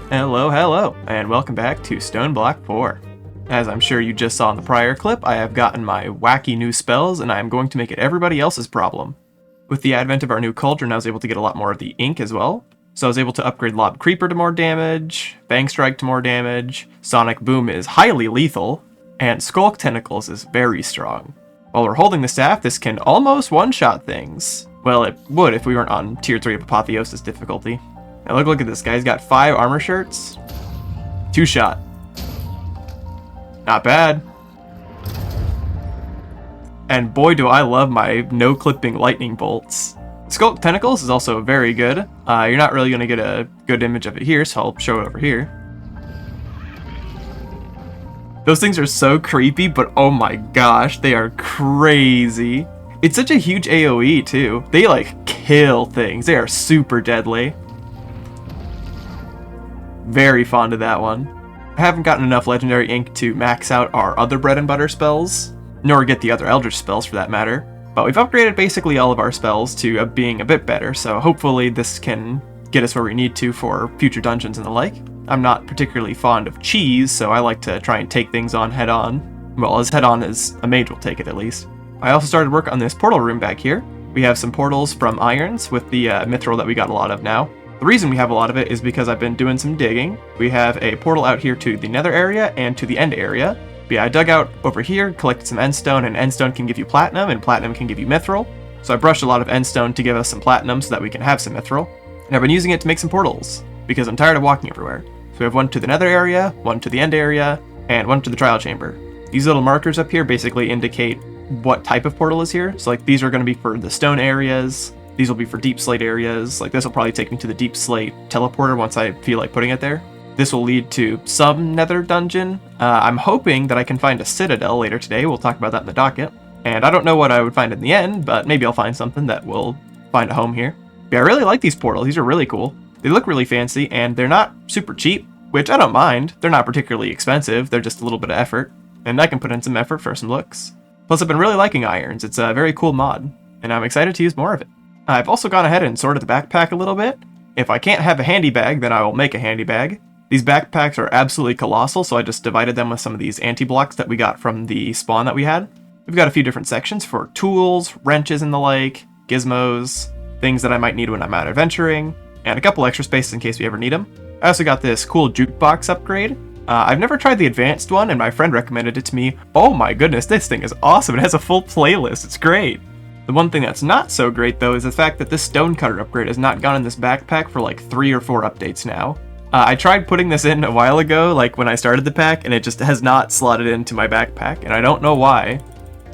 Hello, hello, and welcome back to StoneBlock 4. As I'm sure you just saw in the prior clip, I have gotten my wacky new spells, and I am going to make it everybody else's problem. With the advent of our new cauldron, I was able to get a lot more of the ink as well, so I was able to upgrade Lob Creeper to more damage, Fang Strike to more damage, Sonic Boom is highly lethal, and Skulk Tentacles is very strong. While we're holding the staff, this can almost one-shot things. Well, it would if we weren't on Tier 3 of Apotheosis difficulty. Now look at this guy, he's got 5 armor shirts. 2-shot. Not bad. And boy do I love my no-clipping lightning bolts. Skulk Tentacles is also very good. You're not really going to get a good image of it here, so I'll show it over here. Those things are so creepy, but oh my gosh, they are crazy. It's such a huge AoE too. They like kill things. They are super deadly. Very fond of that one. I haven't gotten enough legendary ink to max out our other bread and butter spells, nor get the other Eldritch spells for that matter, but we've upgraded basically all of our spells to being a bit better, so hopefully this can get us where we need to for future dungeons and the like. I'm not particularly fond of cheese, so I like to try and take things on head on. Well, as head on as a mage will take it at least. I also started work on this portal room back here. We have some portals from irons with the mithril that we got a lot of now. The reason we have a lot of it is because I've been doing some digging. We have a portal out here to the nether area and to the end area. But yeah, I dug out over here, collected some endstone, and endstone can give you platinum, and platinum can give you mithril. So I brushed a lot of endstone to give us some platinum so that we can have some mithril. And I've been using it to make some portals, because I'm tired of walking everywhere. So we have one to the nether area, one to the end area, and one to the trial chamber. These little markers up here basically indicate what type of portal is here. So like these are going to be for the stone areas. These will be for deep slate areas. Like this will probably take me to the deep slate teleporter once I feel like putting it there. This will lead to some nether dungeon. I'm hoping that I can find a citadel later today. We'll talk about that in the docket. And I don't know what I would find in the end, but maybe I'll find something that will find a home here. But I really like these portals. These are really cool. They look really fancy and they're not super cheap, which I don't mind. They're not particularly expensive. They're just a little bit of effort. And I can put in some effort for some looks. Plus I've been really liking irons. It's a very cool mod and I'm excited to use more of it. I've also gone ahead and sorted the backpack a little bit. If I can't have a handy bag, then I will make a handy bag. These backpacks are absolutely colossal, so I just divided them with some of these anti-blocks that we got from the spawn that we had. We've got a few different sections for tools, wrenches and the like, gizmos, things that I might need when I'm out adventuring, and a couple extra spaces in case we ever need them. I also got this cool jukebox upgrade. I've never tried the advanced one, and my friend recommended it to me. Oh my goodness, this thing is awesome. It has a full playlist. It's great. The one thing that's not so great though is the fact that this stonecutter upgrade has not gone in this backpack for like 3 or 4 updates now. I tried putting this in a while ago, like when I started the pack, and it just has not slotted into my backpack, and I don't know why.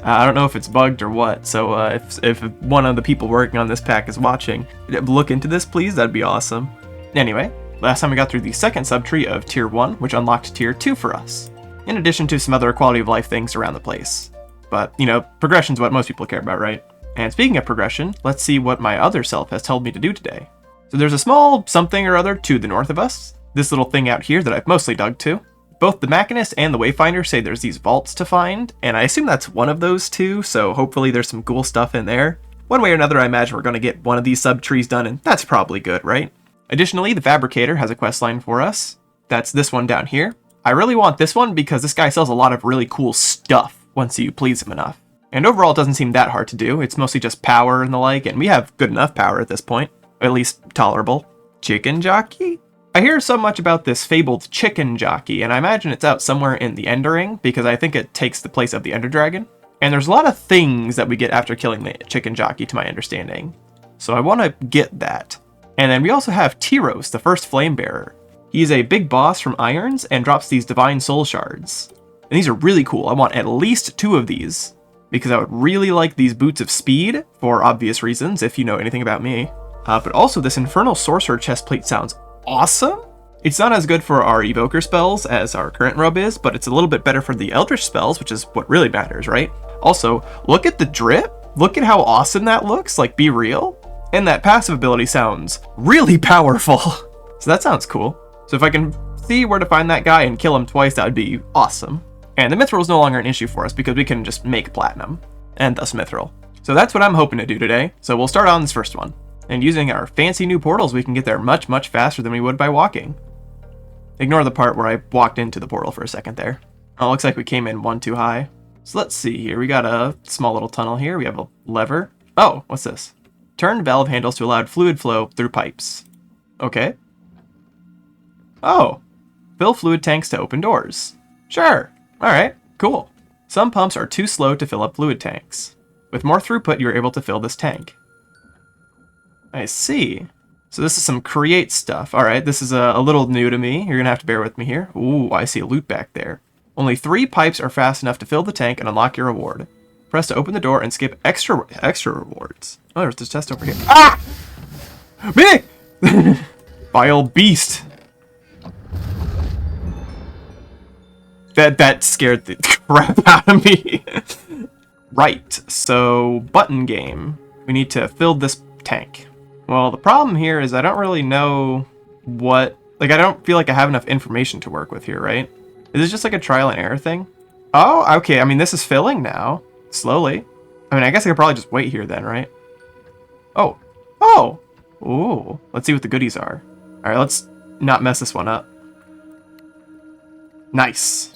I don't know if it's bugged or what, so if one of the people working on this pack is watching, look into this please, that'd be awesome. Anyway, last time we got through the second subtree of Tier 1, which unlocked Tier 2 for us, in addition to some other quality of life things around the place. But, you know, progression's what most people care about, right? And speaking of progression, let's see what my other self has told me to do today. So there's a small something or other to the north of us, this little thing out here that I've mostly dug to. Both the Machinist and the Wayfinder say there's these vaults to find, and I assume that's one of those two, so hopefully there's some cool stuff in there. One way or another, I imagine we're going to get one of these sub-trees done, and that's probably good, right? Additionally, the Fabricator has a questline for us. That's this one down here. I really want this one because this guy sells a lot of really cool stuff once you please him enough. And overall, it doesn't seem that hard to do. It's mostly just power and the like, and we have good enough power at this point. At least tolerable. Chicken jockey? I hear so much about this fabled chicken jockey, and I imagine it's out somewhere in the Endering, because I think it takes the place of the Ender Dragon. And there's a lot of things that we get after killing the chicken jockey, to my understanding. So I want to get that. And then we also have Tyros, the first flame bearer. He's a big boss from Irons, and drops these divine soul shards. And these are really cool. I want at least 2 of these, because I would really like these boots of speed, for obvious reasons, if you know anything about me. But also this Infernal Sorcerer chestplate sounds awesome. It's not as good for our Evoker spells as our current robe is, but it's a little bit better for the Eldritch spells, which is what really matters, right? Also, look at the drip. Look at how awesome that looks, like be real. And that passive ability sounds really powerful. So that sounds cool. So if I can see where to find that guy and kill him twice, that would be awesome. And the mithril is no longer an issue for us because we can just make platinum, and thus mithril. So that's what I'm hoping to do today. So we'll start on this first one. And using our fancy new portals, we can get there much, much faster than we would by walking. Ignore the part where I walked into the portal for a second there. Oh, looks like we came in one too high. So let's see here. We got a small little tunnel here. We have a lever. Oh, what's this? Turn valve handles to allow fluid flow through pipes. Okay. Oh. Fill fluid tanks to open doors. Sure. Alright, cool. Some pumps are too slow to fill up fluid tanks. With more throughput, you are able to fill this tank. I see. So this is some create stuff. Alright, this is a little new to me. You're going to have to bear with me here. Ooh, I see a loot back there. Only 3 pipes are fast enough to fill the tank and unlock your reward. Press to open the door and skip extra rewards. Oh, there's this chest over here. Ah! Me! Vile beast. That scared the crap out of me. Right, so button game. We need to fill this tank. Well, the problem here is I don't really know what... Like, I don't feel like I have enough information to work with here, right? Is this just like a trial and error thing? Oh, okay. I mean, this is filling now. Slowly. I mean, I guess I could probably just wait here then, right? Oh. Oh! Ooh. Let's see what the goodies are. Alright, let's not mess this one up. Nice.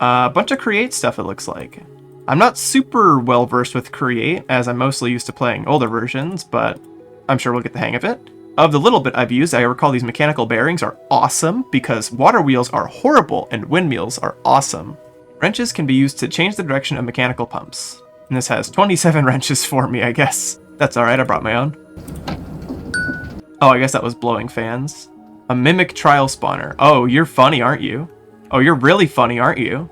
A bunch of create stuff, it looks like. I'm not super well versed with create, as I'm mostly used to playing older versions, but I'm sure we'll get the hang of it. Of the little bit I've used, I recall these mechanical bearings are awesome, because water wheels are horrible and windmills are awesome. Wrenches can be used to change the direction of mechanical pumps. And this has 27 wrenches for me, I guess. That's alright, I brought my own. Oh, I guess that was blowing fans. A mimic trial spawner. Oh, you're funny, aren't you? Oh, you're really funny, aren't you?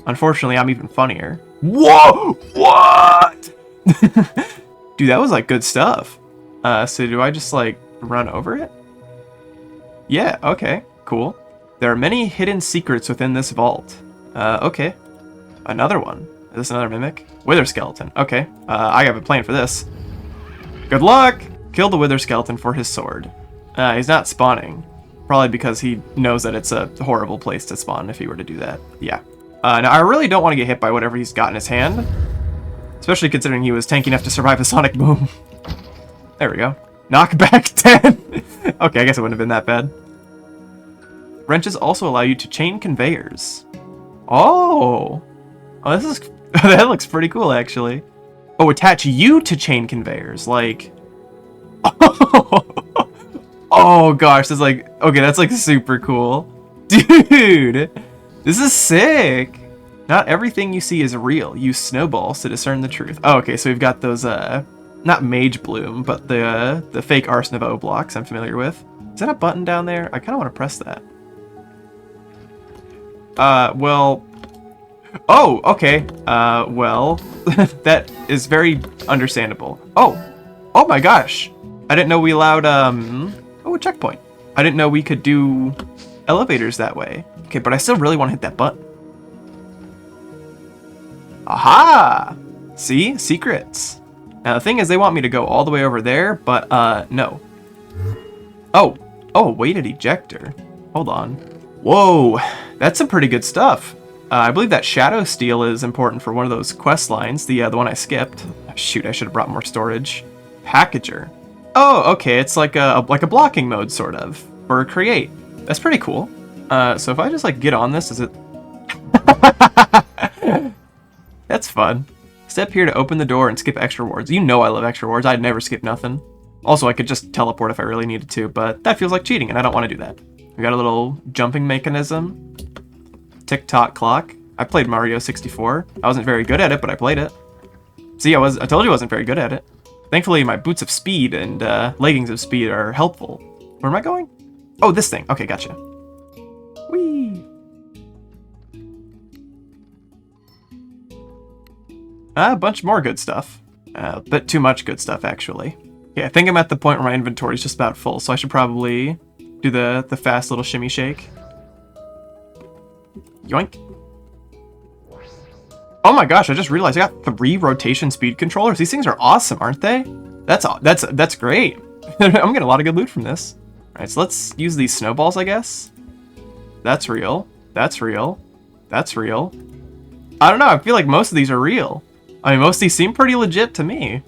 Unfortunately, I'm even funnier. Whoa! What? Dude, that was like good stuff. So do I just like run over it? Yeah, okay, cool. There are many hidden secrets within this vault. Okay. Another one. Is this another mimic? Wither skeleton. Okay. I have a plan for this. Good luck! Kill the wither skeleton for his sword. He's not spawning. Probably because he knows that it's a horrible place to spawn if he were to do that. Yeah. Now, I really don't want to get hit by whatever he's got in his hand. Especially considering he was tanky enough to survive a sonic boom. There we go. Knockback 10! Okay, I guess it wouldn't have been that bad. Wrenches also allow you to chain conveyors. Oh! Oh, this is... that looks pretty cool, actually. Oh, attach you to chain conveyors, like... Oh, gosh, that's like... Okay, that's like super cool. Dude! This is sick! Not everything you see is real. Use snowballs to discern the truth. Oh, okay, so we've got those, not Mage Bloom, but the fake Ars Nouveau blocks I'm familiar with. Is that a button down there? I kind of want to press that. Well... Oh, okay. Well... that is very understandable. Oh! Oh my gosh! I didn't know we allowed, Oh, a checkpoint. I didn't know we could do elevators that way. Okay, but I still really want to hit that button. Aha! See? Secrets. Now, the thing is, they want me to go all the way over there, but, no. Oh! Oh, weighted ejector. Hold on. Whoa! That's some pretty good stuff. I believe that Shadow Steel is important for one of those quest lines, the one I skipped. Shoot, I should have brought more storage. Packager. Oh, okay, it's like a blocking mode, sort of, for create. That's pretty cool. So if I just, like, get on this, is it... That's fun. Step here to open the door and skip extra rewards. You know I love extra rewards. I'd never skip nothing. Also, I could just teleport if I really needed to, but that feels like cheating, and I don't want to do that. We got a little jumping mechanism. Tick-tock clock. I played Mario 64. I wasn't very good at it, but I played it. See, I told you I wasn't very good at it. Thankfully, my boots of speed and leggings of speed are helpful. Where am I going? Oh, this thing. Okay, gotcha. Whee! A bunch more good stuff. A bit too much good stuff, actually. Yeah, I think I'm at the point where my inventory is just about full, so I should probably do the fast little shimmy shake. Yoink. Oh my gosh, I just realized I got 3 rotation speed controllers. These things are awesome, aren't they? That's great. I'm getting a lot of good loot from this. Alright, so let's use these snowballs, I guess. That's real. That's real. That's real. I don't know, I feel like most of these are real. I mean, most of these seem pretty legit to me.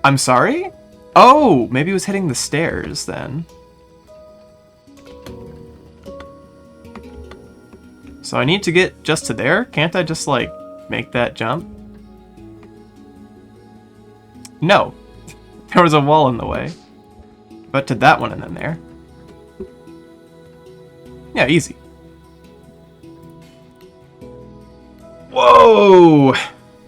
I'm sorry? Oh, maybe it was hitting the stairs then. So I need to get just to there? Can't I just, like, make that jump? No. There was a wall in the way. But to that one and then there. Yeah, easy. Whoa!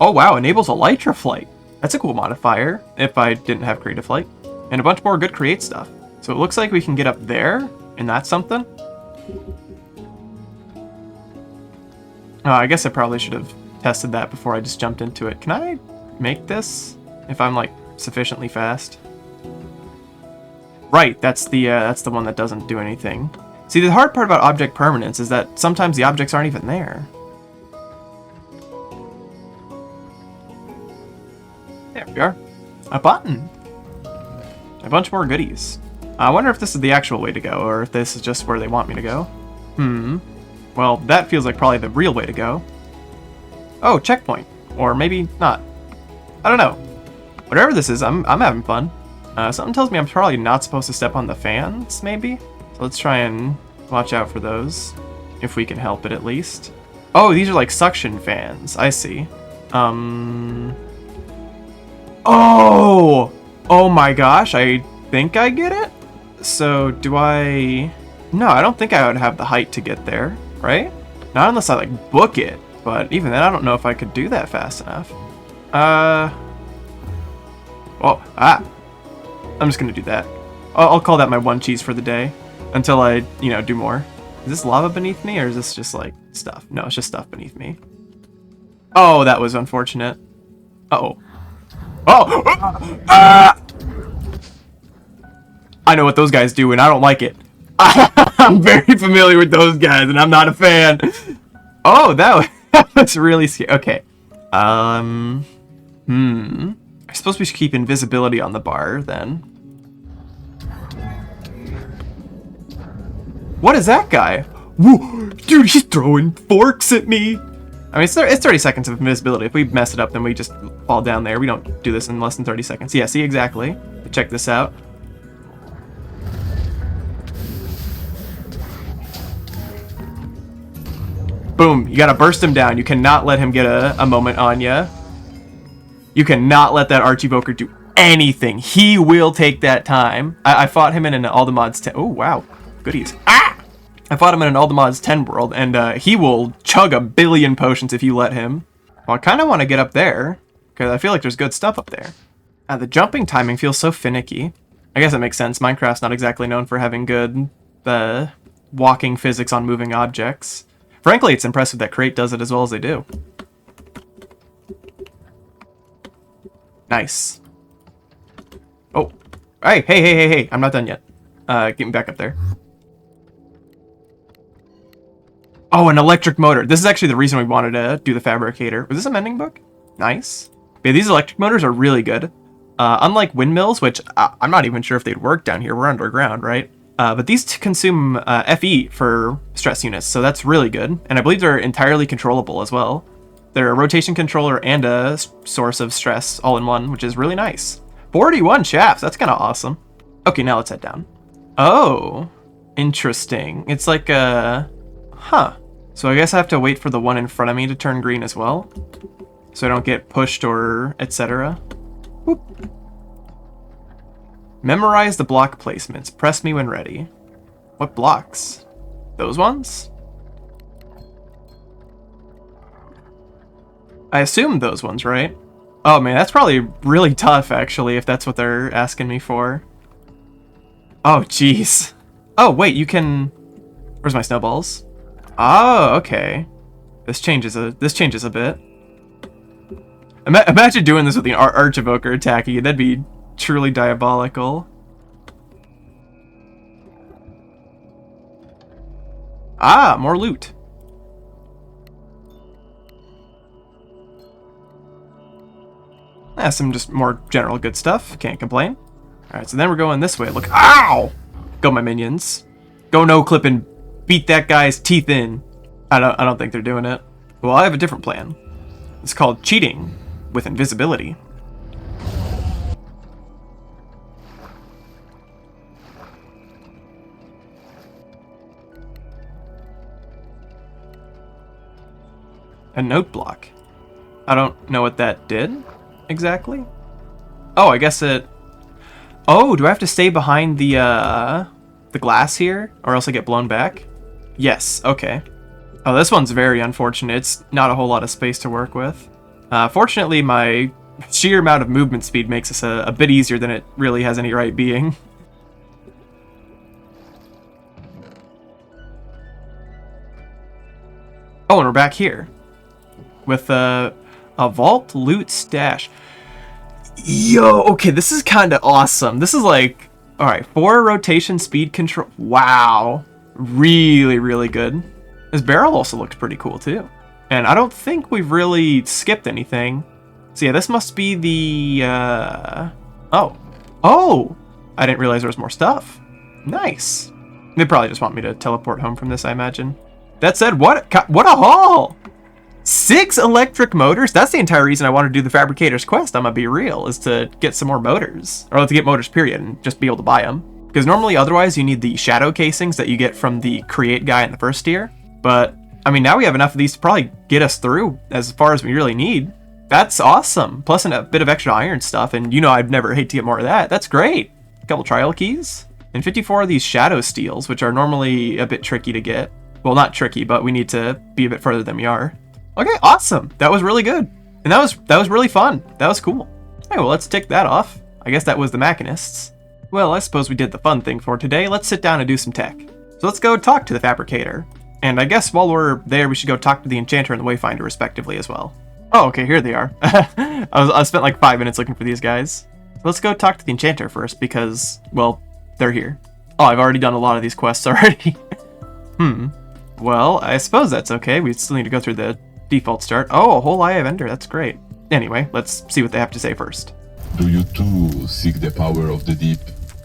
Oh wow, enables Elytra Flight. That's a cool modifier, if I didn't have Creative Flight. And a bunch more good create stuff. So it looks like we can get up there, and that's something. Oh, I guess I probably should have tested that before I just jumped into it. Can I make this if I'm, like, sufficiently fast? Right, that's the one that doesn't do anything. See, the hard part about object permanence is that sometimes the objects aren't even there. There we are. A button. A bunch more goodies. I wonder if this is the actual way to go, or if this is just where they want me to go. Well, that feels like probably the real way to go. Oh, checkpoint. Or maybe not. I don't know. Whatever this is, I'm having fun. Something tells me I'm probably not supposed to step on the fans, maybe? So let's try and watch out for those. If we can help it, at least. Oh, these are like suction fans. I see. Oh! Oh my gosh, I think I get it? So, do I... No, I don't think I would have the height to get there, right? Not unless I, like, book it. But even then, I don't know if I could do that fast enough. I'm just gonna do that. I'll call that my one cheese for the day. Until I, you know, do more. Is this lava beneath me, or is this just, like, stuff? No, it's just stuff beneath me. Oh, that was unfortunate. Uh-oh. Oh! I know what those guys do, and I don't like it. I'm very familiar with those guys, and I'm not a fan. Oh, that was really scary. Okay. I suppose we should keep invisibility on the bar, then. What is that guy? Whoa, dude, he's throwing forks at me. I mean, it's 30 seconds of invisibility. If we mess it up, then we just fall down there. We don't do this in less than 30 seconds. Yeah, see, exactly. Check this out. Boom, you gotta burst him down. You cannot let him get a moment on ya. You cannot let that Archievoker do anything. He will take that time. I fought him in an All the Mods 10. Oh, wow. Goodies. Ah! I fought him in an All the Mods 10 world, and he will chug a billion potions if you let him. Well, I kind of want to get up there, because I feel like there's good stuff up there. The jumping timing feels so finicky. I guess it makes sense. Minecraft's not exactly known for having good walking physics on moving objects. Frankly, it's impressive that Crate does it as well as they do. Nice. Oh. Hey. I'm not done yet. Get me back up there. Oh, an electric motor. This is actually the reason we wanted to do the fabricator. Was this a mending book? Nice. Yeah, these electric motors are really good. Unlike windmills, which I'm not even sure if they'd work down here. We're underground, right? But these consume FE for stress units, so that's really good. And I believe they're entirely controllable as well. They're a rotation controller and a source of stress all in one, which is really nice. 41 shafts, that's kind of awesome. Okay, now let's head down. Oh, interesting. It's like a... Huh. So I guess I have to wait for the one in front of me to turn green as well. So I don't get pushed or etc. Whoop. Memorize the block placements. Press me when ready. What blocks? Those ones? I assume those ones, right? Oh man, that's probably really tough actually, if that's what they're asking me for. Oh jeez. Oh wait, you can... Where's my snowballs? Oh, okay. This changes a bit. Imagine doing this with the Archievoker attacking you. That'd be truly diabolical. Ah, more loot. Some just more general good stuff. Can't complain. Alright, so then we're going this way. Look. Ow! Go, my minions. Go no clip and beat that guy's teeth in. I don't think they're doing it. Well, I have a different plan. It's called cheating with invisibility. A note block. I don't know what that did exactly. Oh, I guess it... Oh, do I have to stay behind the glass here, or else I get blown back? Yes, okay. Oh, this one's very unfortunate. It's not a whole lot of space to work with. Fortunately, my sheer amount of movement speed makes this a bit easier than it really has any right being. Oh, and we're back here. With a vault loot stash. Yo, okay, this is kind of awesome. This is like, alright, 4 rotation speed control. Wow. Really, really good. This barrel also looked pretty cool, too. And I don't think we've really skipped anything. So yeah, this must be the, Oh! I didn't realize there was more stuff. Nice. They probably just want me to teleport home from this, I imagine. That said, what a haul! 6 electric motors? That's the entire reason I want to do the Fabricator's Quest, I'm gonna be real, is to get some more motors. Or to get motors, period, and just be able to buy them. Because normally, otherwise, you need the shadow casings that you get from the Create guy in the first tier. But, I mean, now we have enough of these to probably get us through as far as we really need. That's awesome. Plus a bit of extra iron stuff, and you know I'd never hate to get more of that. That's great. A couple trial keys. And 54 of these shadow steels, which are normally a bit tricky to get. Well, not tricky, but we need to be a bit further than we are. Okay, awesome. That was really good. And that was really fun. That was cool. Okay, well, let's tick that off. I guess that was the machinists. Well, I suppose we did the fun thing for today. Let's sit down and do some tech. So let's go talk to the Fabricator. And I guess while we're there, we should go talk to the Enchanter and the Wayfinder respectively as well. Oh, okay, here they are. I spent like 5 minutes looking for these guys. Let's go talk to the Enchanter first because, well, they're here. Oh, I've already done a lot of these quests already. Well, I suppose that's okay. We still need to go through the default start. Oh, a whole Eye of Ender. That's great. Anyway, let's see what they have to say first. Do you too seek the power of the deep?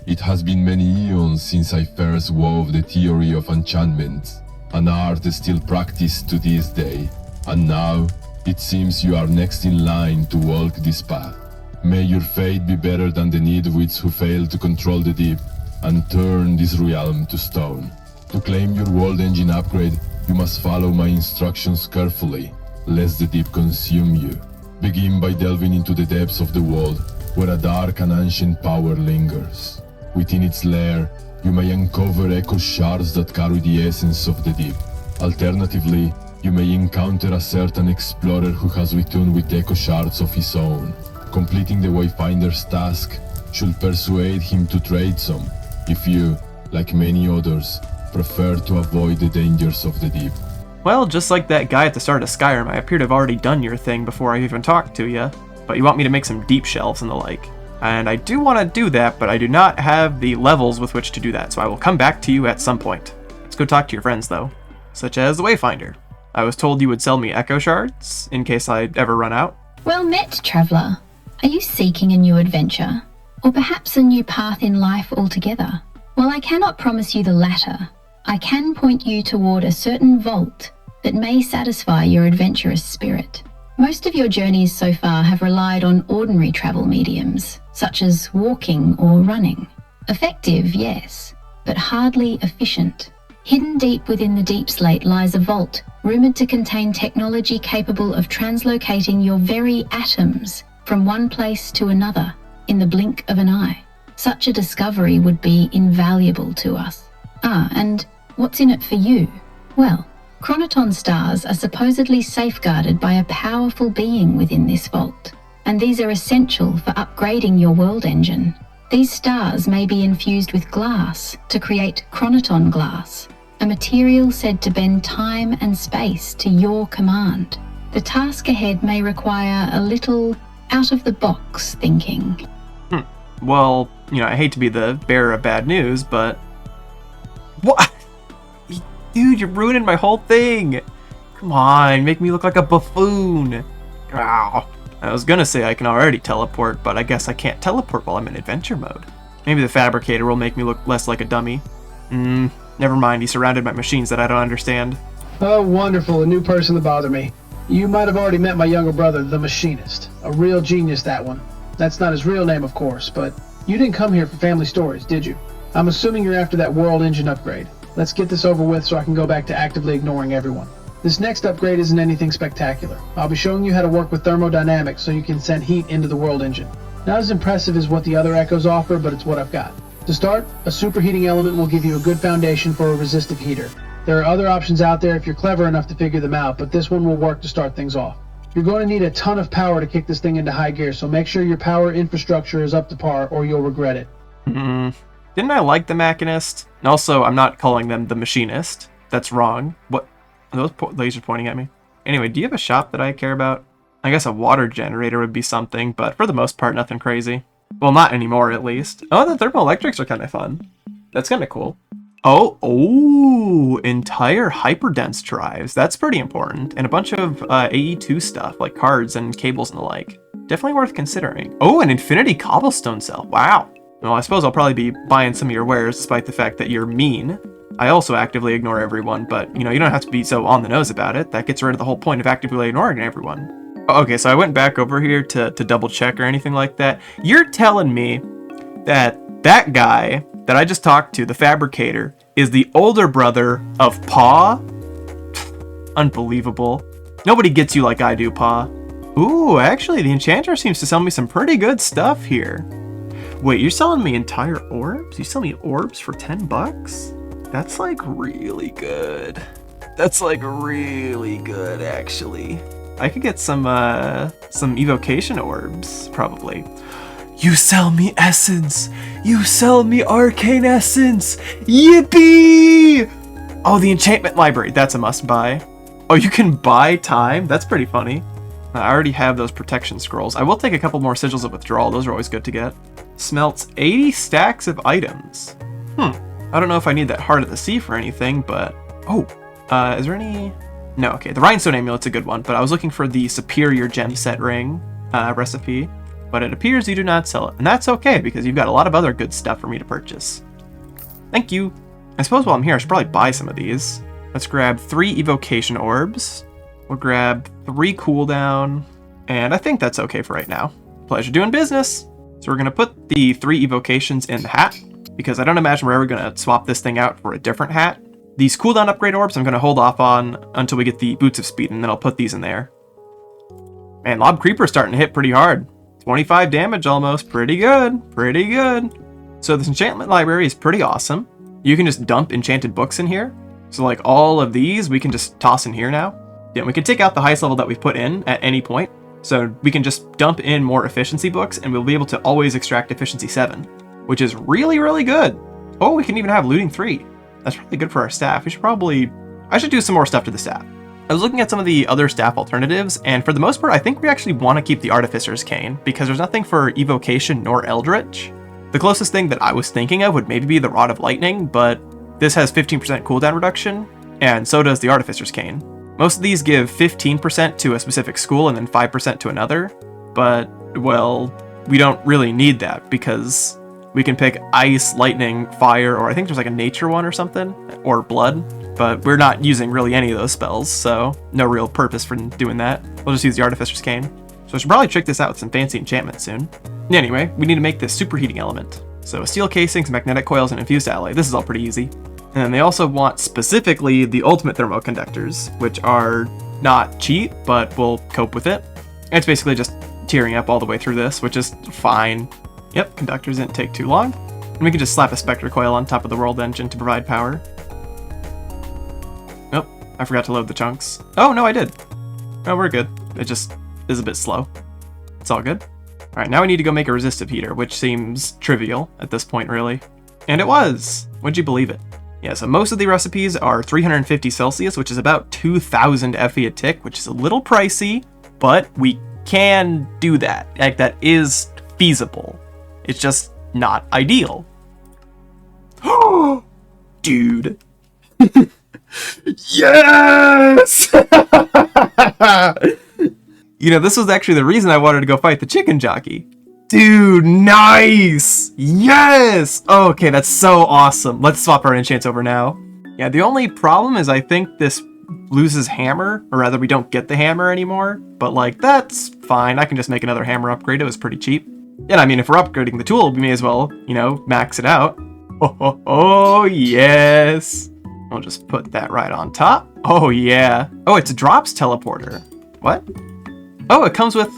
It has been many eons since I first wove the theory of enchantment, an art still practiced to this day. And now, it seems you are next in line to walk this path. May your fate be better than the Nidwits who failed to control the deep and turn this realm to stone. To claim your world engine upgrade, you must follow my instructions carefully, lest the deep consume you. Begin by delving into the depths of the world, where a dark and ancient power lingers. Within its lair, you may uncover echo shards that carry the essence of the deep. Alternatively, you may encounter a certain explorer who has returned with echo shards of his own. Completing the Wayfinder's task should persuade him to trade some, if you, like many others, prefer to avoid the dangers of the deep. Well, just like that guy at the start of Skyrim, I appear to have already done your thing before I even talked to you, but you want me to make some deep shelves and the like. And I do want to do that, but I do not have the levels with which to do that, so I will come back to you at some point. Let's go talk to your friends, though, such as the Wayfinder. I was told you would sell me echo shards, in case I ever run out. Well met, traveller. Are you seeking a new adventure? Or perhaps a new path in life altogether? While I cannot promise you the latter, I can point you toward a certain vault that may satisfy your adventurous spirit. Most of your journeys so far have relied on ordinary travel mediums, such as walking or running. Effective, yes, but hardly efficient. Hidden deep within the deep slate lies a vault, rumored to contain technology capable of translocating your very atoms from one place to another in the blink of an eye. Such a discovery would be invaluable to us. And what's in it for you? Well, Chronoton stars are supposedly safeguarded by a powerful being within this vault, and these are essential for upgrading your world engine. These stars may be infused with glass to create Chronoton glass, a material said to bend time and space to your command. The task ahead may require a little out-of-the-box thinking. Well, you know, I hate to be the bearer of bad news, but... What? Dude, you're ruining my whole thing! Come on, make me look like a buffoon! Ow. I was gonna say I can already teleport, but I guess I can't teleport while I'm in adventure mode. Maybe the Fabricator will make me look less like a dummy. Never mind, he's surrounded by machines that I don't understand. Oh, wonderful, a new person to bother me. You might have already met my younger brother, the Machinist. A real genius, that one. That's not his real name, of course, but you didn't come here for family stories, did you? I'm assuming you're after that world engine upgrade. Let's get this over with so I can go back to actively ignoring everyone. This next upgrade isn't anything spectacular. I'll be showing you how to work with thermodynamics so you can send heat into the world engine. Not as impressive as what the other echoes offer, but it's what I've got. To start, a superheating element will give you a good foundation for a resistive heater. There are other options out there if you're clever enough to figure them out, but this one will work to start things off. You're going to need a ton of power to kick this thing into high gear, so make sure your power infrastructure is up to par or you'll regret it. Didn't I like the Machinist? And also, I'm not calling them the Machinist. That's wrong. What? Are those lasers pointing at me? Anyway, do you have a shop that I care about? I guess a water generator would be something, but for the most part, nothing crazy. Well, not anymore, at least. Oh, the thermoelectrics are kind of fun. That's kind of cool. Oh, entire hyperdense drives. That's pretty important. And a bunch of AE2 stuff, like cards and cables and the like. Definitely worth considering. Oh, an infinity cobblestone cell. Wow. Well, I suppose I'll probably be buying some of your wares, despite the fact that you're mean. I also actively ignore everyone, but, you know, you don't have to be so on the nose about it. That gets rid of the whole point of actively ignoring everyone. Okay, so I went back over here to double check or anything like that. You're telling me that that guy that I just talked to, the fabricator, is the older brother of Pa? Unbelievable. Nobody gets you like I do, Pa. Ooh, actually, the enchanter seems to sell me some pretty good stuff here. Wait, you're selling me entire orbs? You sell me orbs for 10 bucks? That's like really good. That's like really good, actually. I could get some evocation orbs, probably. You sell me essence! You sell me arcane essence! Yippee! Oh, the enchantment library, that's a must buy. Oh, you can buy time? That's pretty funny. I already have those protection scrolls. I will take a couple more sigils of withdrawal, those are always good to get. Smelts 80 stacks of items. I don't know if I need that Heart of the Sea for anything, but... Oh, is there any... No, okay, the Rhinestone Amulet's a good one, but I was looking for the Superior Gem Set Ring recipe, but it appears you do not sell it, and that's okay, because you've got a lot of other good stuff for me to purchase. Thank you. I suppose while I'm here, I should probably buy some of these. Let's grab 3 Evocation Orbs. We'll grab 3 Cooldown, and I think that's okay for right now. Pleasure doing business! So we're going to put the 3 Evocations in the hat, because I don't imagine we're ever going to swap this thing out for a different hat. These cooldown upgrade orbs I'm going to hold off on until we get the Boots of Speed, and then I'll put these in there. Man, Lob Creeper's starting to hit pretty hard. 25 damage almost. Pretty good. Pretty good. So this enchantment library is pretty awesome. You can just dump enchanted books in here. So like all of these we can just toss in here now. Yeah, we can take out the highest level that we've put in at any point. So we can just dump in more efficiency books and we'll be able to always extract efficiency 7, which is really, really good. Oh, we can even have looting 3. That's really good for our staff. I should do some more stuff to the staff. I was looking at some of the other staff alternatives, and for the most part, I think we actually want to keep the Artificer's Cane, because there's nothing for Evocation nor Eldritch. The closest thing that I was thinking of would maybe be the Rod of Lightning, but this has 15% cooldown reduction, and so does the Artificer's Cane. Most of these give 15% to a specific school and then 5% to another, but, well, we don't really need that, because we can pick Ice, Lightning, Fire, or I think there's like a Nature one or something, or Blood, but we're not using really any of those spells, so no real purpose for doing that. We'll just use the Artificer's Cane. So I should probably trick this out with some fancy enchantments soon. Anyway, we need to make this superheating element. So steel casings, magnetic coils, and infused alloy. This is all pretty easy. And then they also want specifically the ultimate thermoconductors, which are not cheap, but we'll cope with it. It's basically just tearing up all the way through this, which is fine. Yep, conductors didn't take too long. And we can just slap a Spectre Coil on top of the World Engine to provide power. Nope, I forgot to load the chunks. Oh, no, I did. Oh, we're good. It just is a bit slow. It's all good. Alright, now we need to go make a resistive heater, which seems trivial at this point, really. And it was! Would you believe it? Yeah, so most of the recipes are 350 Celsius, which is about 2,000 FE a tick, which is a little pricey, but we can do that. Like, that is feasible. It's just not ideal. Dude. Yes! You know, this was actually the reason I wanted to go fight the chicken jockey. Dude, nice! Yes! Okay, that's so awesome. Let's swap our enchants over now. Yeah, the only problem is I think this loses hammer, or rather we don't get the hammer anymore, but like, that's fine. I can just make another hammer upgrade. It was pretty cheap. And I mean, if we're upgrading the tool, we may as well, you know, max it out. Oh, yes! We'll just put that right on top. Oh, yeah. Oh, it's a drops teleporter. What? Oh, it comes with...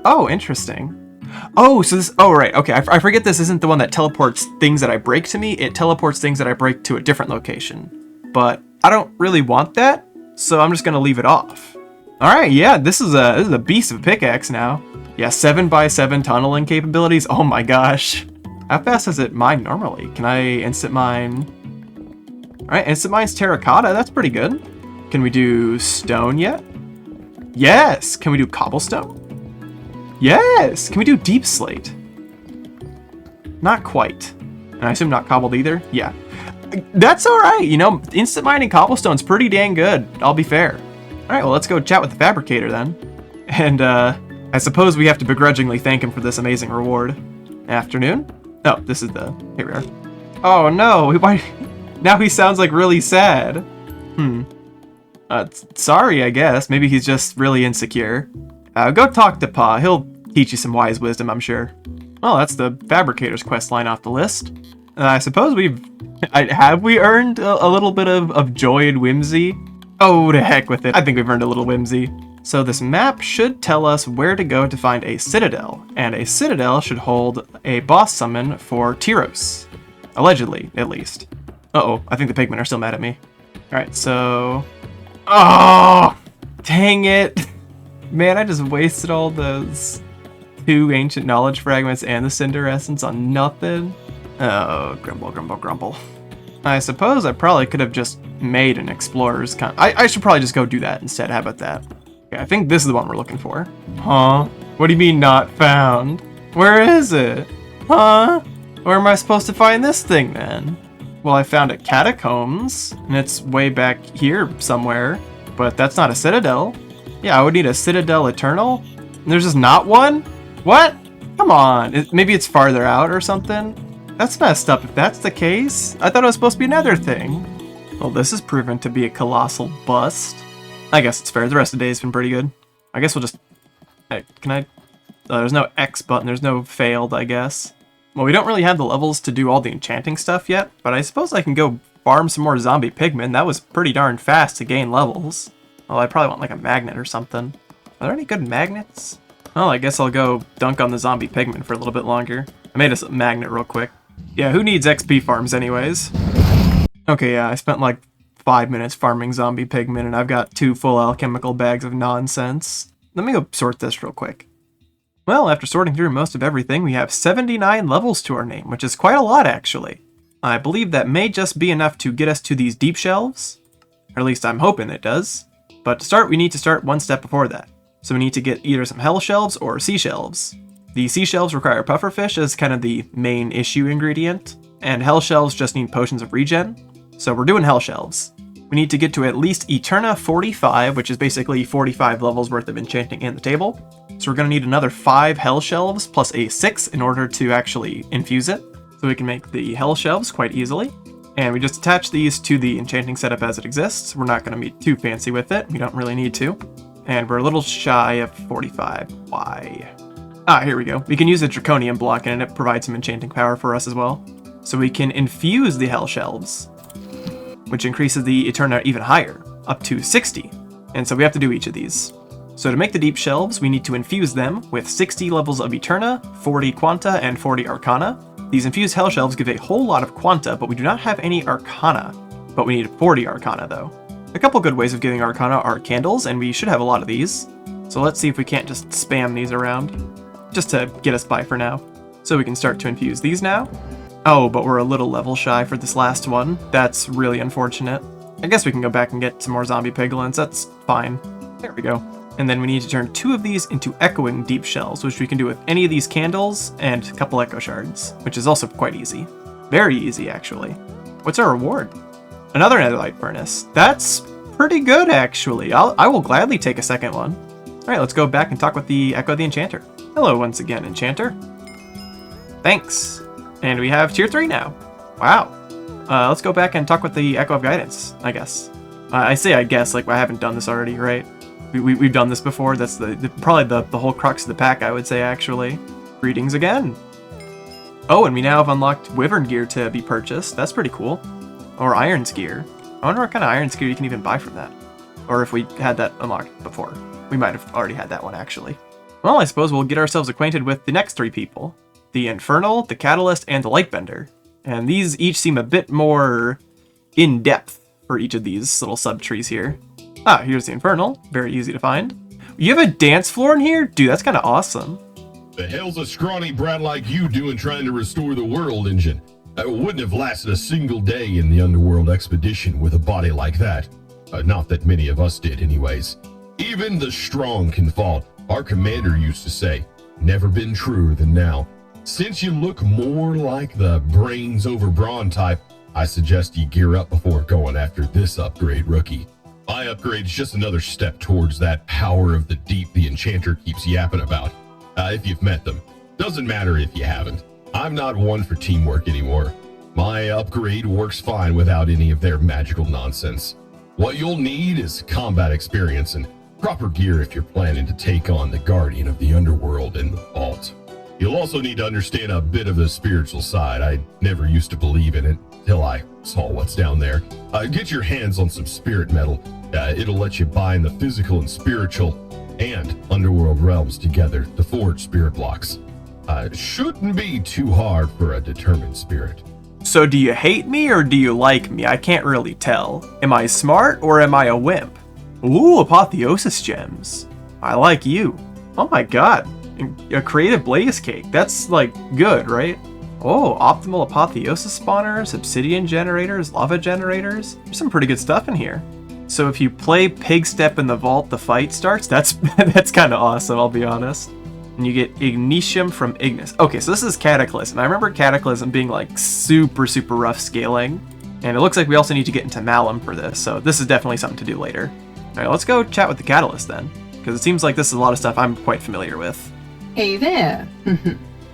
Oh, interesting. Oh, so this... Oh, right. Okay, I forget this isn't the one that teleports things that I break to me. It teleports things that I break to a different location. But I don't really want that, so I'm just going to leave it off. All right, yeah, this is a beast of a pickaxe now. Yeah, 7x7 tunneling capabilities. Oh my gosh. How fast does it mine normally? Can I instant mine? All right, instant mine's terracotta. That's pretty good. Can we do stone yet? Yes. Can we do cobblestone? Yes. Can we do deep slate? Not quite. And I assume not cobbled either? Yeah. That's all right. You know, instant mining cobblestone's pretty dang good. I'll be fair. All right, well, let's go chat with the fabricator then. And I suppose we have to begrudgingly thank him for this amazing reward. Afternoon? Oh, this is the... Here we are. Oh, no. Why... Now he sounds like really sad. Sorry, I guess. Maybe he's just really insecure. Go talk to Pa. He'll teach you some wise wisdom, I'm sure. Well, that's the fabricator's quest line off the list. I suppose we've... have we earned a little bit of joy and whimsy? Oh, to heck with it. I think we've earned a little whimsy. So this map should tell us where to go to find a citadel. And a citadel should hold a boss summon for Tyros. Allegedly, at least. Uh-oh, I think the pigmen are still mad at me. Alright, so... Oh! Dang it! Man, I just wasted all those 2 ancient knowledge fragments and the cinder essence on nothing. Oh, grumble, grumble, grumble. I suppose I probably could have just made an explorer's I should probably just go do that instead. How about that? Okay, I think this is the one we're looking for. Huh? What do you mean not found? Where is it? Huh? Where am I supposed to find this thing then? Well, I found it catacombs, and it's way back here somewhere, but that's not a citadel. Yeah, I would need a citadel eternal. And there's just not one? What? Come on. Maybe it's farther out or something? That's messed up if that's the case. I thought it was supposed to be another thing. Well, this is proven to be a colossal bust. I guess it's fair. The rest of the day has been pretty good. I guess we'll just... Hey, can I... there's no X button. There's no failed, I guess. Well, we don't really have the levels to do all the enchanting stuff yet, but I suppose I can go farm some more zombie pigmen. That was pretty darn fast to gain levels. Well, I probably want like a magnet or something. Are there any good magnets? Well, I guess I'll go dunk on the zombie pigmen for a little bit longer. I made us a magnet real quick. Yeah, who needs XP farms anyways? Okay, yeah, I spent like 5 minutes farming zombie pigmen, and I've got 2 full alchemical bags of nonsense. Let me go sort this real quick. Well, after sorting through most of everything, we have 79 levels to our name, which is quite a lot, actually. I believe that may just be enough to get us to these deep shelves. Or at least I'm hoping it does. But to start, we need to start one step before that. So we need to get either some hell shelves or sea shelves. The sea shelves require pufferfish as kind of the main issue ingredient, and hell shelves just need potions of regen. So we're doing hell shelves. We need to get to at least Eterna 45, which is basically 45 levels worth of enchanting in the table. So we're going to need another 5 hell shelves plus a 6 in order to actually infuse it. So we can make the hell shelves quite easily. And we just attach these to the enchanting setup as it exists. We're not going to be too fancy with it. We don't really need to. And we're a little shy of 45. Why? Ah, here we go. We can use a draconium block and it provides some enchanting power for us as well. So we can infuse the hell shelves, which increases the Eterna even higher, up to 60. And so we have to do each of these. So to make the deep shelves, we need to infuse them with 60 levels of Eterna, 40 Quanta, and 40 Arcana. These infused hell shelves give a whole lot of Quanta, but we do not have any Arcana. But we need 40 Arcana though. A couple good ways of getting Arcana are candles, and we should have a lot of these. So let's see if we can't just spam these around, just to get us by for now. So we can start to infuse these now. Oh, but we're a little level shy for this last one. That's really unfortunate. I guess we can go back and get some more zombie piglins. That's fine. There we go. And then we need to turn 2 of these into echoing deep shells, which we can do with any of these candles and a couple echo shards, which is also quite easy. Very easy, actually. What's our reward? Another netherite furnace. That's pretty good, actually. I will gladly take a second one. All right, let's go back and talk with the Echo the Enchanter. Hello once again, Enchanter. Thanks. And we have tier 3 now. Wow. Let's go back and talk with the Echo of Guidance, I guess. I say I guess, like I haven't done this already, right? We've done this before. That's probably the whole crux of the pack, I would say, actually. Greetings again. Oh, and we now have unlocked Wyvern gear to be purchased. That's pretty cool. Or Iron's gear. I wonder what kind of iron skewer you can even buy from that. Or if we had that unlocked before. We might have already had that one, actually. Well, I suppose we'll get ourselves acquainted with the next 3 people. The Infernal, the Catalyst, and the Lightbender. And these each seem a bit more in-depth for each of these little sub-trees here. Ah, here's the Infernal. Very easy to find. You have a dance floor in here? Dude, that's kind of awesome. The hell's a scrawny brat like you doing trying to restore the world engine? I wouldn't have lasted a single day in the underworld expedition with a body like that. Not that many of us did, anyways. Even the strong can fall. Our commander used to say, never been truer than now. Since you look more like the brains over brawn type, I suggest you gear up before going after this upgrade, rookie. My upgrade's just another step towards that power of the deep the enchanter keeps yapping about. If you've met them. Doesn't matter if you haven't. I'm not one for teamwork anymore. My upgrade works fine without any of their magical nonsense. What you'll need is combat experience and proper gear if you're planning to take on the Guardian of the Underworld and the Vault. You'll also need to understand a bit of the spiritual side. I never used to believe in it till I saw what's down there. Get your hands on some spirit metal. It'll let you bind the physical and spiritual and underworld realms together to forge spirit blocks. Shouldn't be too hard for a determined spirit. So do you hate me or do you like me? I can't really tell. Am I smart or am I a wimp? Ooh, apotheosis gems. I like you. Oh my god. A creative blaze cake. That's like good, right? Oh, optimal apotheosis spawners, obsidian generators, lava generators. There's some pretty good stuff in here. So if you play Pig Step in the Vault, the fight starts. That's kind of awesome, I'll be honest. And you get Ignitium from Ignis. Okay, so this is Cataclysm. I remember Cataclysm being like super rough scaling. And it looks like we also need to get into Malum for this, so this is definitely something to do later. Alright, let's go chat with the Catalyst then. Because it seems like this is a lot of stuff I'm quite familiar with. Hey there.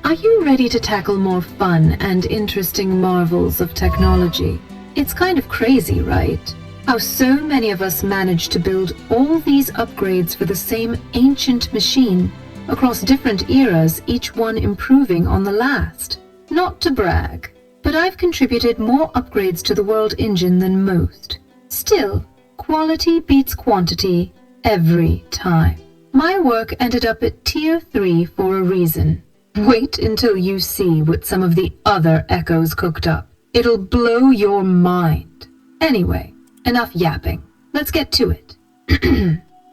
Are you ready to tackle more fun and interesting marvels of technology? It's kind of crazy, right? How so many of us managed to build all these upgrades for the same ancient machine across different eras, each one improving on the last. Not to brag, but I've contributed more upgrades to the world engine than most. Still, quality beats quantity every time. My work ended up at Tier 3 for a reason. Wait until you see what some of the other Echoes cooked up. It'll blow your mind. Anyway, enough yapping. Let's get to it.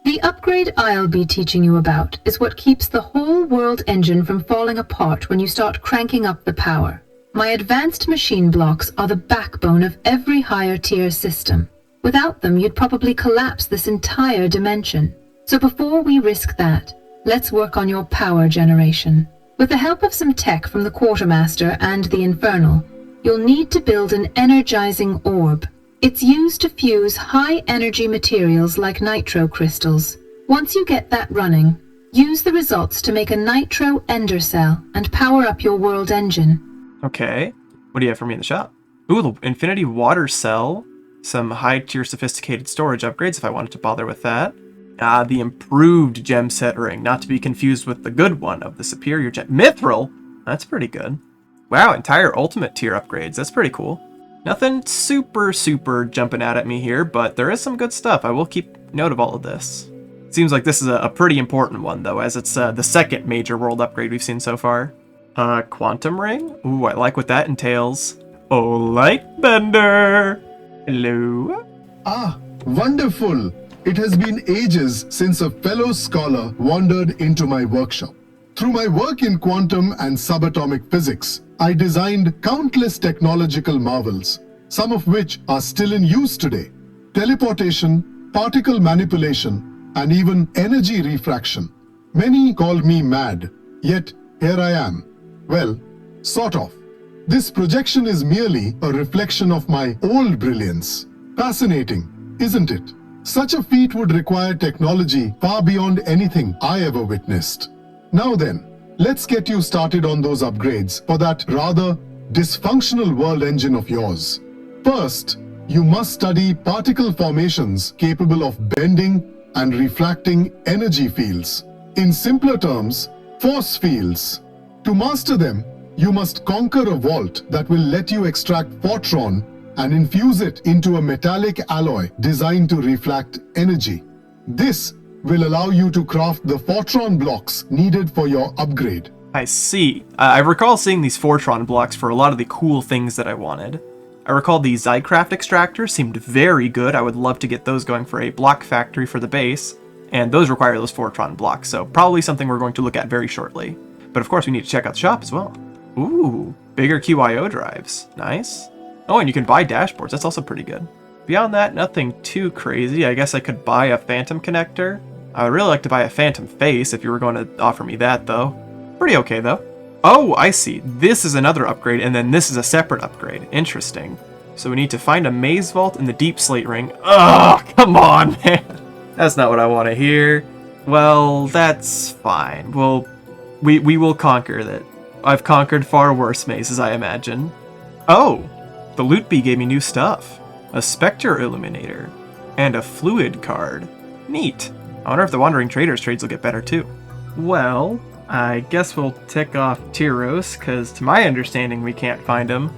The upgrade I'll be teaching you about is what keeps the whole world engine from falling apart when you start cranking up the power. My advanced machine blocks are the backbone of every higher tier system. Without them, you'd probably collapse this entire dimension. So before we risk that, let's work on your power generation. With the help of some tech from the Quartermaster and the Infernal, you'll need to build an energizing orb. It's used to fuse high-energy materials like nitro crystals. Once you get that running, use the results to make a nitro ender cell and power up your world engine. Okay. What do you have for me in the shop? Ooh, the Infinity Water Cell. Some high-tier sophisticated storage upgrades if I wanted to bother with that. The improved gem set ring, not to be confused with the good one of the superior gem. Mithril? That's pretty good. Wow, entire ultimate tier upgrades. That's pretty cool. Nothing super jumping out at me here, but there is some good stuff. I will keep note of all of this. Seems like this is a pretty important one, though, as it's the second major world upgrade we've seen so far. Quantum ring? Ooh, I like what that entails. Oh, Lightbender! Hello? Ah, wonderful! It has been ages since a fellow scholar wandered into my workshop. Through my work in quantum and subatomic physics, I designed countless technological marvels, some of which are still in use today. Teleportation, particle manipulation, and even energy refraction. Many call me mad, yet here I am. Well, sort of. This projection is merely a reflection of my old brilliance. Fascinating, isn't it? Such a feat would require technology far beyond anything I ever witnessed. Now then, let's get you started on those upgrades for that rather dysfunctional world engine of yours. First, you must study particle formations capable of bending and refracting energy fields. In simpler terms, force fields. To master them, you must conquer a vault that will let you extract Fortron and infuse it into a metallic alloy designed to reflect energy. This will allow you to craft the Fortron blocks needed for your upgrade. I see. I recall seeing these Fortron blocks for a lot of the cool things that I wanted. I recall the Zycraft extractors seemed very good. I would love to get those going for a block factory for the base, and those require those Fortron blocks, so probably something we're going to look at very shortly. But of course we need to check out the shop as well. Ooh, bigger QIO drives. Nice. Oh, and you can buy dashboards. That's also pretty good. Beyond that, nothing too crazy. I guess I could buy a Phantom connector. I would really like to buy a Phantom face if you were going to offer me that, though. Pretty okay, though. Oh, I see. This is another upgrade, and then this is a separate upgrade. Interesting. So we need to find a maze vault in the deep slate ring. Oh, come on, man. That's not what I want to hear. Well, that's fine. We will conquer that. I've conquered far worse mazes, I imagine. Oh, the loot bee gave me new stuff. A Spectre Illuminator. And a Fluid card. Neat. I wonder if the Wandering Traders trades will get better too. Well, I guess we'll tick off Tyros, because to my understanding we can't find him.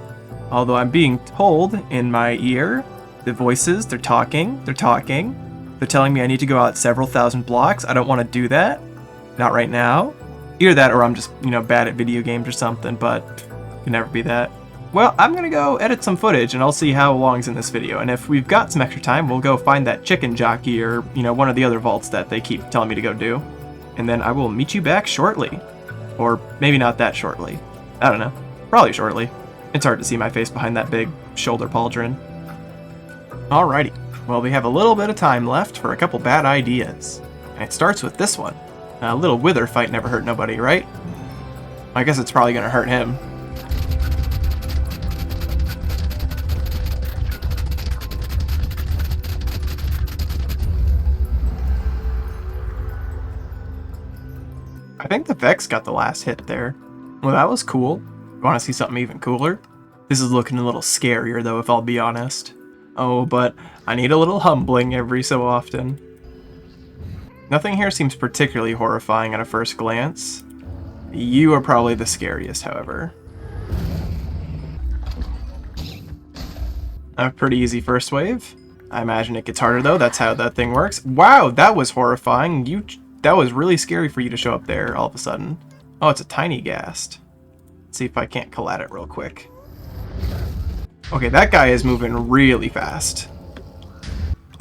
Although I'm being told in my ear, the voices, they're talking. They're telling me I need to go out several thousand blocks. I don't want to do that. Not right now. Either that or I'm just, bad at video games or something, but it can never be that. Well, I'm going to go edit some footage and I'll see how long's in this video. And if we've got some extra time, we'll go find that chicken jockey or, one of the other vaults that they keep telling me to go do. And then I will meet you back shortly. Or maybe not that shortly. I don't know. Probably shortly. It's hard to see my face behind that big shoulder pauldron. Alrighty. Well, we have a little bit of time left for a couple bad ideas. And it starts with this one. A little wither fight never hurt nobody, right? I guess it's probably going to hurt him. I think the Vex got the last hit there. Well, that was cool. Want to see something even cooler? This is looking a little scarier, though, if I'll be honest. Oh, but I need a little humbling every so often. Nothing here seems particularly horrifying at a first glance. You are probably the scariest, however. A pretty easy first wave. I imagine it gets harder, though. That's how that thing works. Wow, that was horrifying. That was really scary for you to show up there all of a sudden. Oh, it's a tiny ghast. Let's see if I can't collide it real quick. Okay, that guy is moving really fast.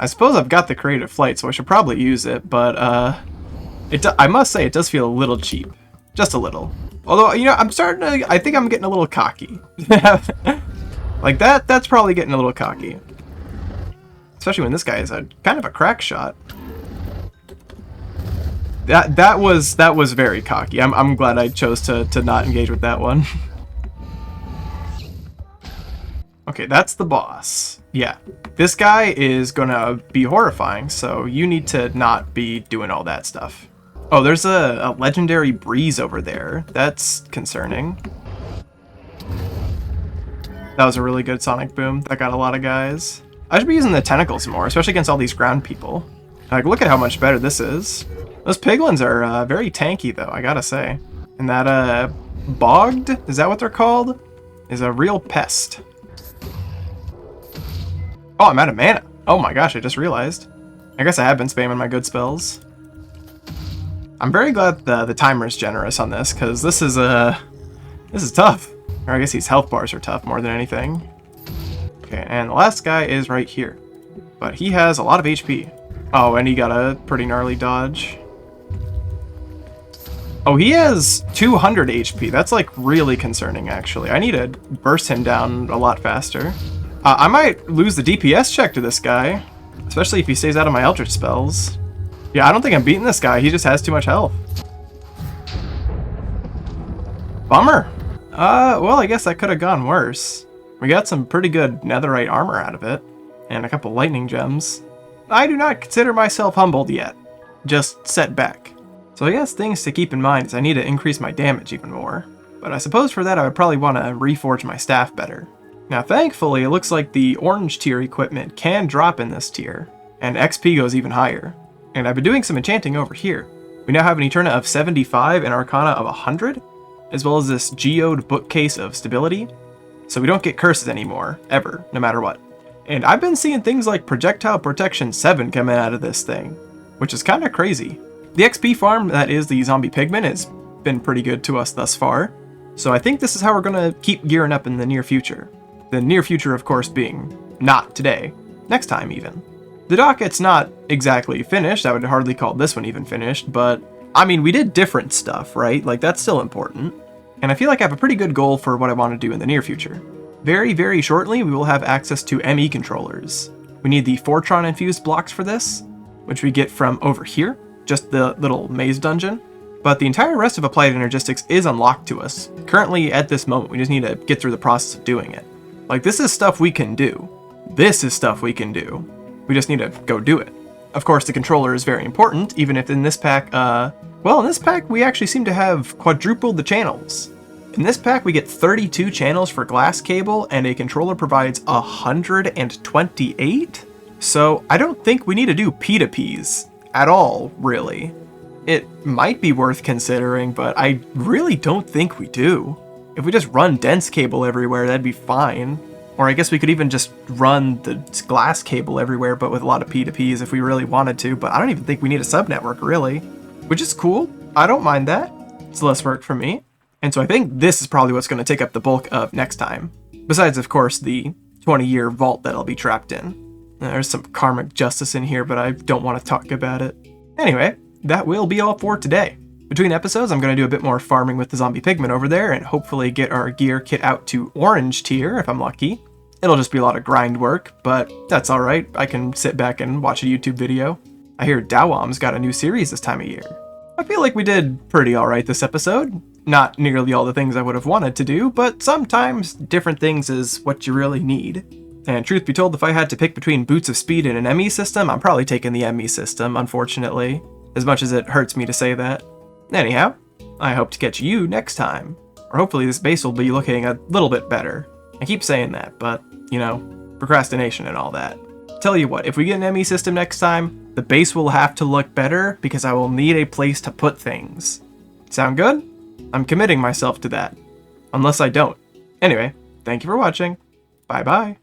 I suppose I've got the creative flight, so I should probably use it, but I must say it does feel a little cheap. Just a little. Although, I think I'm getting a little cocky. Like that's probably getting a little cocky. Especially when this guy is kind of a crack shot. That was very cocky. I'm glad I chose to not engage with that one. Okay, that's the boss. Yeah, this guy is gonna be horrifying, so you need to not be doing all that stuff. Oh, there's a legendary breeze over there. That's concerning. That was a really good sonic boom. That got a lot of guys. I should be using the tentacles more, especially against all these ground people. Like, look at how much better this is. Those piglins are very tanky, though, I gotta say. And that, bogged, is that what they're called? Is a real pest. Oh, I'm out of mana. Oh my gosh, I just realized. I guess I have been spamming my good spells. I'm very glad the timer is generous on this, because this is tough. Or I guess these health bars are tough more than anything. Okay, and the last guy is right here. But he has a lot of HP. Oh, and he got a pretty gnarly dodge. Oh, he has 200 HP. That's like really concerning, actually. I need to burst him down a lot faster. I might lose the DPS check to this guy, especially if he stays out of my Eldritch spells. Yeah, I don't think I'm beating this guy. He just has too much health. Bummer. Well, I guess that could have gone worse. We got some pretty good netherite armor out of it, and a couple lightning gems. I do not consider myself humbled yet, just set back. So I guess things to keep in mind is I need to increase my damage even more. But I suppose for that I would probably want to reforge my staff better. Now thankfully it looks like the orange tier equipment can drop in this tier, and XP goes even higher. And I've been doing some enchanting over here. We now have an Eterna of 75 and Arcana of 100, as well as this geode bookcase of stability. so we don't get curses anymore, ever, no matter what. And I've been seeing things like Projectile Protection 7 coming out of this thing, which is kind of crazy. The XP farm that is the zombie pigman has been pretty good to us thus far, so I think this is how we're going to keep gearing up in the near future. The near future, of course, being not today, next time even. The docket's not exactly finished, I would hardly call this one even finished, but I mean, we did different stuff, right? Like, that's still important. And I feel like I have a pretty good goal for what I want to do in the near future. Very, very shortly, we will have access to ME controllers. We need the Fortron infused blocks for this, which we get from over here, just the little maze dungeon. But the entire rest of Applied Energistics is unlocked to us. Currently, at this moment, we just need to get through the process of doing it. Like, this is stuff we can do. This is stuff we can do. We just need to go do it. Of course, the controller is very important, even if in this pack, well, in this pack, we actually seem to have quadrupled the channels. In this pack, we get 32 channels for glass cable, and a controller provides 128? So, I don't think we need to do P2Ps at all, really. It might be worth considering, but I really don't think we do. If we just run dense cable everywhere, that'd be fine. Or I guess we could even just run the glass cable everywhere, but with a lot of P2Ps if we really wanted to, but I don't even think we need a subnetwork, really. Which is cool. I don't mind that. It's less work for me. And so I think this is probably what's going to take up the bulk of next time. Besides, of course, the 20-year vault that I'll be trapped in. There's some karmic justice in here, but I don't want to talk about it. Anyway, that will be all for today. Between episodes, I'm going to do a bit more farming with the zombie pigman over there and hopefully get our gear kit out to orange tier if I'm lucky. It'll just be a lot of grind work, but that's alright. I can sit back and watch a YouTube video. I hear Dawam's got a new series this time of year. I feel like we did pretty alright this episode. Not nearly all the things I would have wanted to do, but sometimes different things is what you really need. And truth be told, if I had to pick between Boots of Speed and an ME system, I'm probably taking the ME system, unfortunately. As much as it hurts me to say that. Anyhow, I hope to catch you next time. Or hopefully this base will be looking a little bit better. I keep saying that, but, you know, procrastination and all that. Tell you what, if we get an ME system next time, the base will have to look better because I will need a place to put things. Sound good? I'm committing myself to that. Unless I don't. Anyway, thank you for watching. Bye-bye.